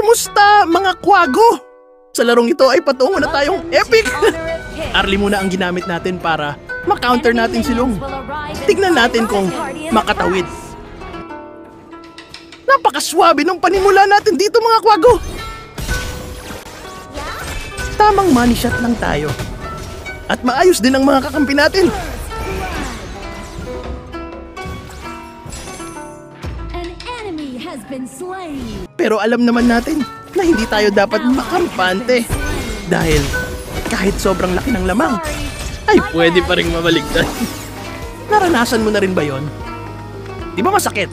Kumusta mga kwago? Sa larong ito ay patungo na tayong epic! Arli muna ang ginamit natin para ma-counter natin si Long. Tignan natin kung makatawid. Napakaswabe ng panimula natin dito mga kwago! Tamang money shot lang tayo. At maayos din ang mga kakampi natin. Pero alam naman natin na hindi tayo dapat makampante. Dahil kahit sobrang laki ng lamang, ay pwede pa rin mabaligtad. Naranasan mo na rin ba yon? Di ba masakit?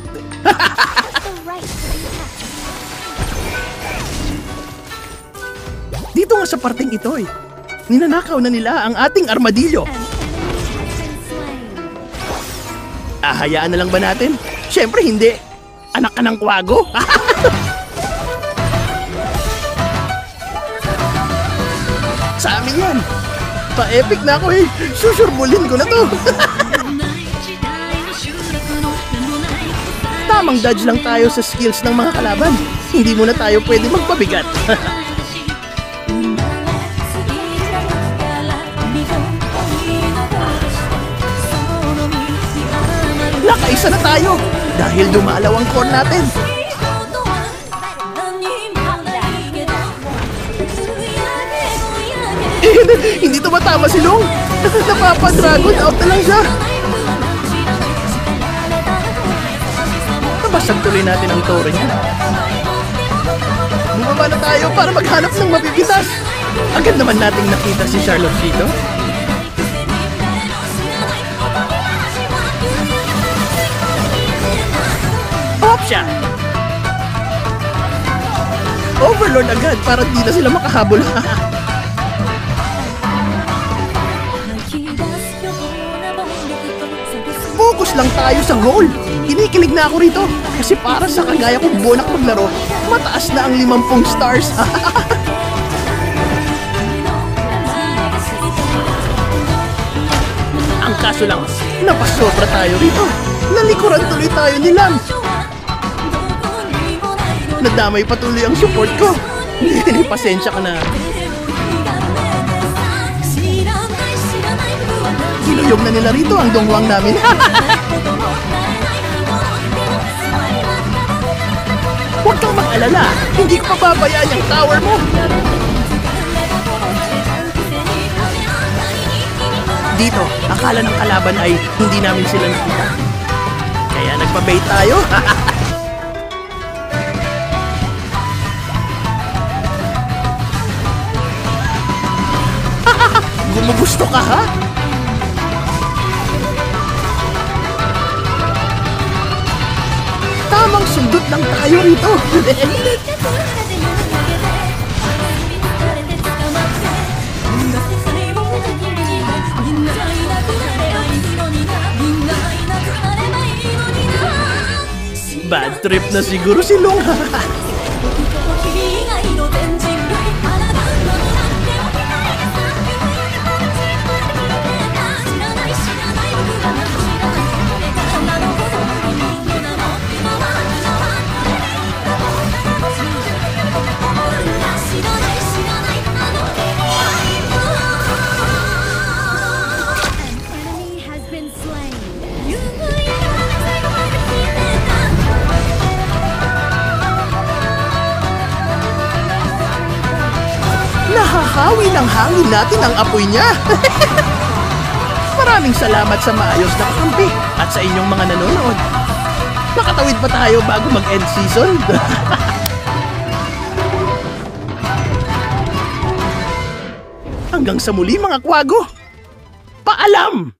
Dito nga sa parteng ito ninanakaw na nila ang ating armadillo. Ahayaan na lang ba natin? Siyempre hindi. Anak ka ng kwago? Sa amin yan. Pa-epic na ako Susurbulin ko na to. Tamang dodge lang tayo sa skills ng mga kalaban. Hindi muna tayo pwede magpabigat. Nakaisa na tayo dahil dumalaw ang core natin. Hindi tumatama si Long. Napapa-dragon out na lang siya. Nabasag tuloy natin ang tore niya. Bumaba na tayo para maghanap ng mabibitas. Agad naman nating nakita si Charlotte dito. Option! Overlord agad para di na sila makahabol. Focus lang tayo sa goal. Kinikilig na ako rito kasi para sa kagaya kong bonak maglaro, mataas na ang 50 stars. Ang kaso lang, napasobra tayo rito. Nalikuran tuloy tayo ni Lam. Nadamay patuloy ang support ko. Pasensya ka na. Kinuyog na nila rito ang dongwang namin. Huwag kang mag-alala. Hindi ko papabayaan yung tower mo. Dito, akala ng kalaban ay hindi namin sila nakita. Kaya nagpa-bait tayo. Gumugusto ka ha? Tamang sundot lang tayo rito. Bad trip na siguro si Long. Nahahawi ng hangin natin ang apoy niya. Maraming salamat sa maayos na kakampi at sa inyong mga nanonood. Nakatawid pa tayo bago mag-end season. Hanggang sa muli mga kwago. Paalam!